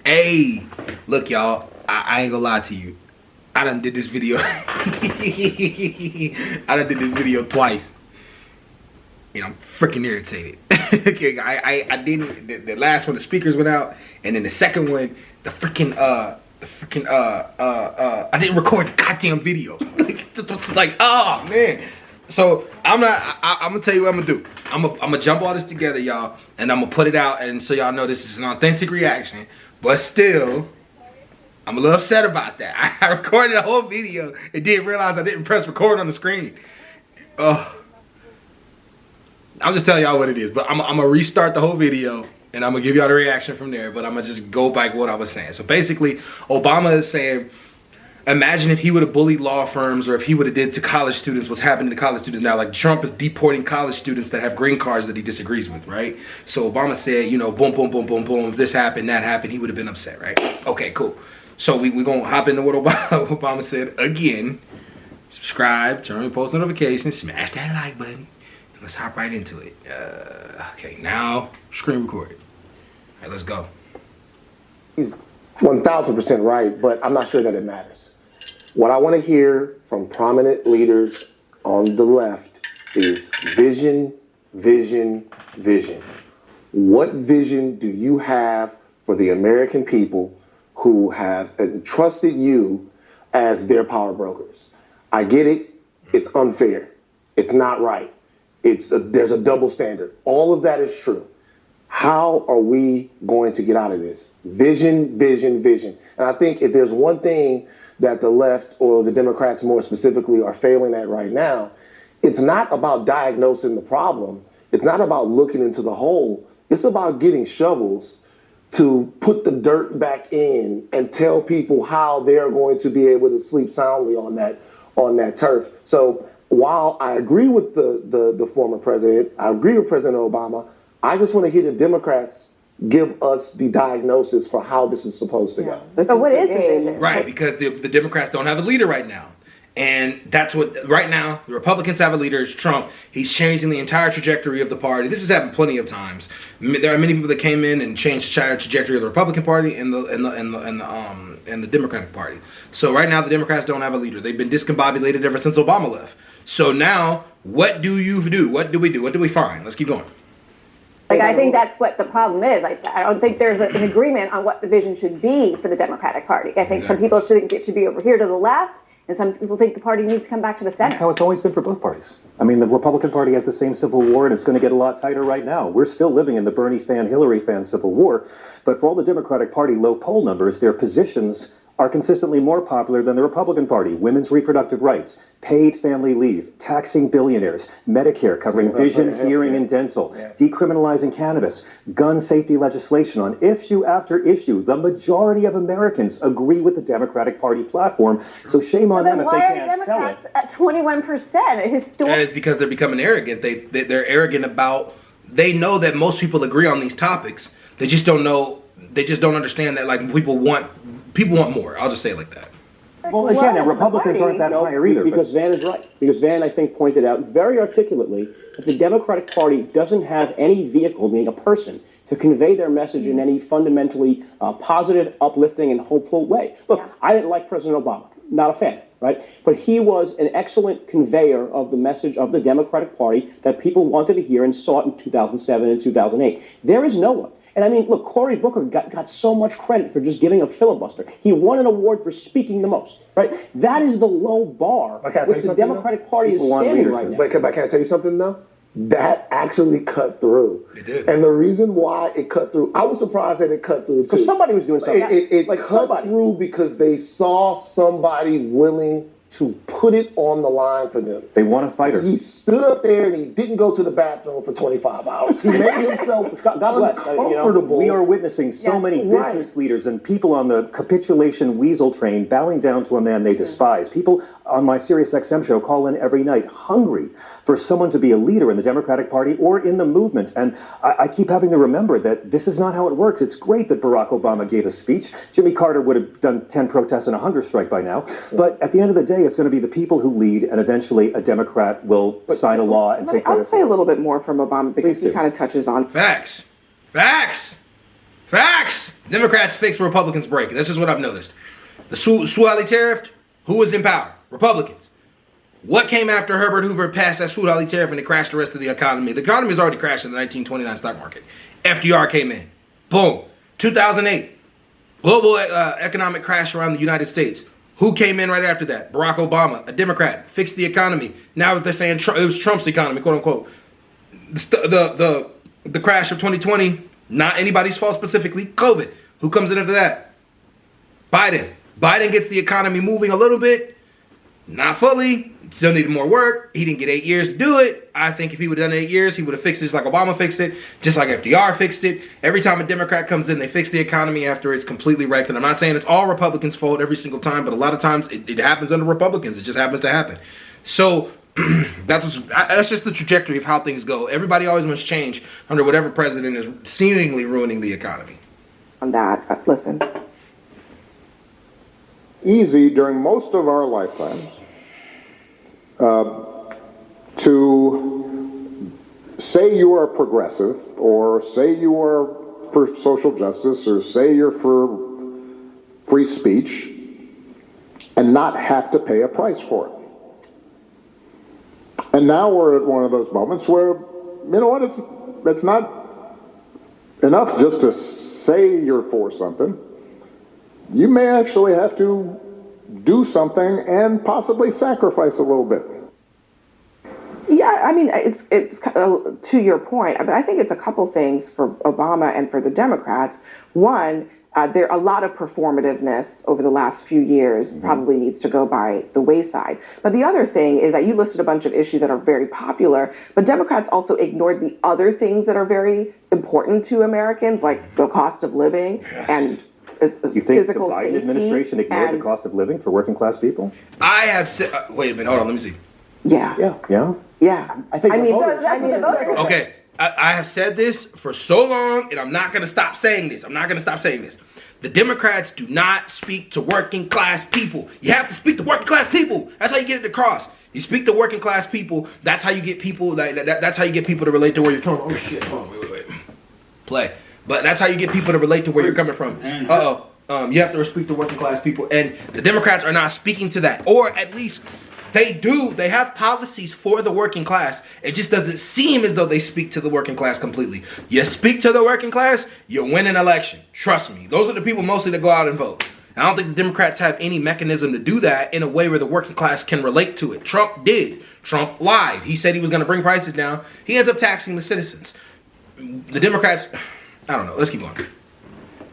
Hey, look, y'all. I ain't gonna lie to you. I done did this video. I done did this video twice. And I'm freaking irritated. Okay, I didn't. The last one, the speakers went out, and then the second one, I didn't record the goddamn video. It's like, oh man. So I'm gonna tell you what I'm gonna do. I'm gonna jump all this together, y'all, and I'm gonna put it out, and so y'all know this is an authentic reaction. But still, I'm a little upset about that. I recorded a whole video and didn't realize I didn't press record on the screen. I'm just telling y'all what it is. But I'm gonna restart the whole video and I'm gonna give y'all the reaction from there. But I'm gonna just go back what I was saying. So basically, Obama is saying, imagine if he would have bullied law firms, or if he would have did to college students what's happening to college students now. Like Trump is deporting college students that have green cards that he disagrees with, right? So Obama said, you know, boom, boom, boom, boom, boom. If this happened, that happened, he would have been upset, right? Okay, cool. So we gonna hop into what Obama said again. Subscribe, turn on post notifications, smash that like button, and let's hop right into it. Okay, now screen record. All right, let's go. He's 1,000% right, but I'm not sure that it matters. What I want to hear from prominent leaders on the left is vision, vision, vision. What vision do you have for the American people who have entrusted you as their power brokers? I get it. It's unfair. It's not right. There's a double standard. All of that is true. How are we going to get out of this? Vision, vision, vision. And I think if there's one thing that the left, or the Democrats more specifically, are failing at right now, it's not about diagnosing the problem. It's not about looking into the hole. It's about getting shovels to put the dirt back in and tell people how they're going to be able to sleep soundly on that turf. So while I agree with the former president, I agree with President Obama, I just want to hear the Democrats give us the diagnosis for how this is supposed to go. But what is the vision? Right, because the Democrats don't have a leader right now. And that's what, right now, the Republicans have a leader, it's Trump. He's changing the entire trajectory of the party. This has happened plenty of times. There are many people that came in and changed the trajectory of the Republican Party and the Democratic Party. So right now, the Democrats don't have a leader. They've been discombobulated ever since Obama left. So now, what do you do? What do we do? What do we find? Let's keep going. Like, I think that's what the problem is. I don't think there's an agreement on what the vision should be for the Democratic Party. I think some people think it should be over here to the left, and some people think the party needs to come back to the center. That's how it's always been for both parties. I mean, the Republican Party has the same civil war, and it's going to get a lot tighter right now. We're still living in the Bernie fan, Hillary fan civil war, but for all the Democratic Party low poll numbers, their positions are consistently more popular than the Republican Party. Women's reproductive rights, paid family leave, taxing billionaires, Medicare covering vision, hearing, and dental, decriminalizing cannabis, gun safety legislation. On issue after issue, the majority of Americans agree with the Democratic Party platform, so shame on them if they can't sell it. At 21%, That is because they're becoming arrogant. They're arrogant about, they know that most people agree on these topics. They just don't know, they just don't understand that, like, people want more. I'll just say it like that. Well, again, Republicans aren't that higher either. Because Van is right. Because Van, I think, pointed out very articulately that the Democratic Party doesn't have any vehicle, meaning a person, to convey their message in any fundamentally positive, uplifting, and hopeful way. Look, I didn't like President Obama. Not a fan, right? But he was an excellent conveyor of the message of the Democratic Party that people wanted to hear and saw it in 2007 and 2008. There is no one. And I mean, look, Cory Booker got so much credit for just giving a filibuster. He won an award for speaking the most, right? That is the low bar which the Democratic Party is standing right now. But can I tell you something, though? That actually cut through. It did. And the reason why it cut through, I was surprised that it cut through, too. Because somebody was doing something. It cut through because they saw somebody willing to put it on the line for them. They want a fighter. He stood up there and he didn't go to the bathroom for 25 hours. He made himself uncomfortable. We are witnessing so many business leaders and people on the capitulation weasel train bowing down to a man they despise. People on my SiriusXM show call in every night hungry for someone to be a leader in the Democratic Party or in the movement. And I keep having to remember that this is not how it works. It's great that Barack Obama gave a speech. Jimmy Carter would have done 10 protests and a hunger strike by now. But at the end of the day, it's going to be the people who lead, and eventually a Democrat will sign a law and take credit. I'll play a little bit more from Obama because he kind of touches on Facts. Facts. Democrats fix Republicans break. That's just what I've noticed. The Suwali tariff, who was in power? Republicans. What came after Herbert Hoover passed that Suwali tariff and it crashed the rest of the economy? The economy has already crashed in the 1929 stock market. FDR came in. Boom. 2008. Global economic crash around the United States. Who came in right after that? Barack Obama, a Democrat, fixed the economy. Now they're saying it was Trump's economy, quote unquote. The crash of 2020, not anybody's fault specifically. COVID. Who comes in after that? Biden. Biden gets the economy moving a little bit. Not fully. Still needed more work. He didn't get 8 years to do it. I think if he would have done 8 years, he would have fixed it just like Obama fixed it, just like FDR fixed it. Every time a Democrat comes in, they fix the economy after it's completely wrecked. And I'm not saying it's all Republicans' fault every single time, but a lot of times it happens under Republicans. It just happens to happen. So that's just the trajectory of how things go. Everybody always wants change under whatever president is seemingly ruining the economy. On that, listen. Easy during most of our lifetimes to say you are progressive, or say you are for social justice, or say you're for free speech, and not have to pay a price for it. And now we're at one of those moments where, you know what, it's not enough just to say you're for something. You may actually have to do something and possibly sacrifice a little bit. Yeah, I mean, it's to your point, but I think it's a couple things for Obama and for the Democrats. One, there a lot of performativeness over the last few years probably needs to go by the wayside. But the other thing is that you listed a bunch of issues that are very popular, but Democrats also ignored the other things that are very important to Americans, like the cost of living and You think the Biden administration ignored the cost of living for working class people? I have said, wait a minute, hold on, let me see. Yeah. I think Okay, I have said this for so long, and I'm not going to stop saying this. The Democrats do not speak to working class people. You have to speak to working class people. That's how you get it across. You speak to working class people. That's how you get people. That's how you get people to relate to where you're coming from. Oh shit! Hold on, wait. Play. But that's how you get people to relate to where you're coming from. You have to speak to working class people, and the Democrats are not speaking to that, or at least they do. They have policies for the working class. It just doesn't seem as though they speak to the working class completely. You speak to the working class, you win an election. Trust me. Those are the people mostly that go out and vote. I don't think the Democrats have any mechanism to do that in a way where the working class can relate to it. Trump did. Trump lied. He said he was going to bring prices down. He ends up taxing the citizens. The Democrats, I don't know. Let's keep going.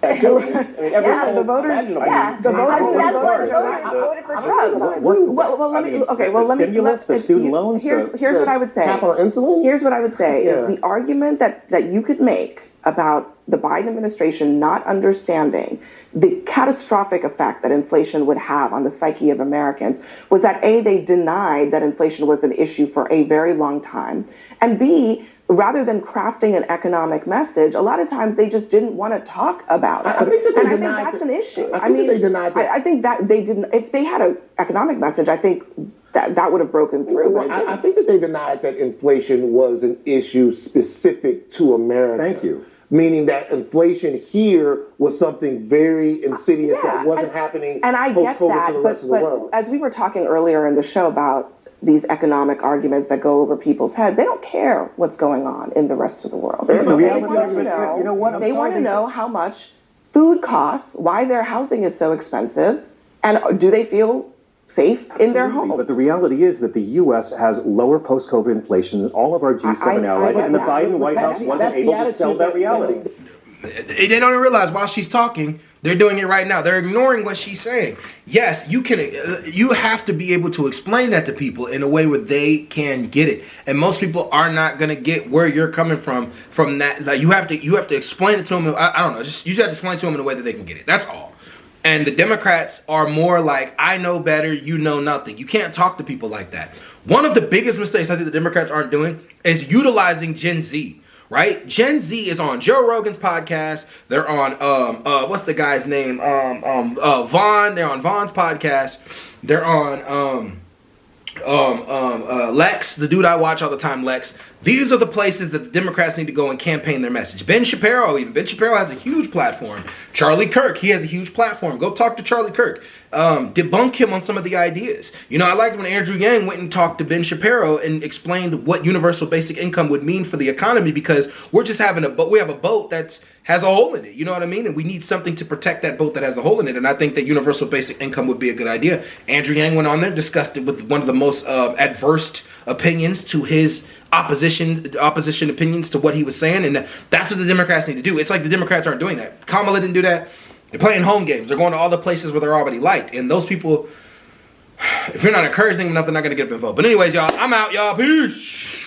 The voters. The voters voted for Trump. The stimulus, the student loans. Here's what I would say. Capital insulin? Here's what I would say is the argument that you could make about the Biden administration not understanding the catastrophic effect that inflation would have on the psyche of Americans was that A, they denied that inflation was an issue for a very long time, and B, rather than crafting an economic message, a lot of times they just didn't want to talk about it. I think that they and I denied think that's an issue. I think they denied that. I think that they didn't. If they had an economic message, I think that would have broken through. Well, I think that they denied that inflation was an issue specific to America. Thank you. Meaning that inflation here was something very insidious that wasn't happening and I get post-COVID that, to the rest of the world. As we were talking earlier in the show about these economic arguments that go over people's heads, they don't care what's going on in the rest of the world. They want to know how much food costs, why their housing is so expensive, and do they feel safe in their homes. But the reality is that the U.S. has lower post-COVID inflation than all of our G7 allies, and the Biden White House wasn't able to sell that reality. They don't even realize while she's talking, they're doing it right now. They're ignoring what she's saying. Yes, you have to be able to explain that to people in a way where they can get it. And most people are not going to get where you're coming from that. Like you have to explain it to them. I don't know. You just have to explain it to them in a way that they can get it. That's all. And the Democrats are more like, I know better, you know nothing. You can't talk to people like that. One of the biggest mistakes I think the Democrats aren't doing is utilizing Gen Z, right? Gen Z is on Joe Rogan's podcast. They're on, what's the guy's name? Vaughn. They're on Vaughn's podcast. They're on, Lex, the dude I watch all the time, Lex. These are the places that the Democrats need to go and campaign their message. Ben Shapiro, even. Ben Shapiro has a huge platform. Charlie Kirk, he has a huge platform. Go talk to Charlie Kirk. Debunk him on some of the ideas. You know, I liked when Andrew Yang went and talked to Ben Shapiro and explained what universal basic income would mean for the economy, because we're just having we have a boat that has a hole in it. You know what I mean? And we need something to protect that boat that has a hole in it. And I think that universal basic income would be a good idea. Andrew Yang went on there, discussed it with one of the most adverse opinions to his opposition opinions to what he was saying, and that's what the Democrats need to do. It's like the Democrats aren't doing that. Kamala didn't do that. They're playing home games. They're going to all the places where they're already liked, and those people, if you're not encouraging them enough, they're not going to get up and vote. But anyways, y'all, I'm out, y'all. Peace.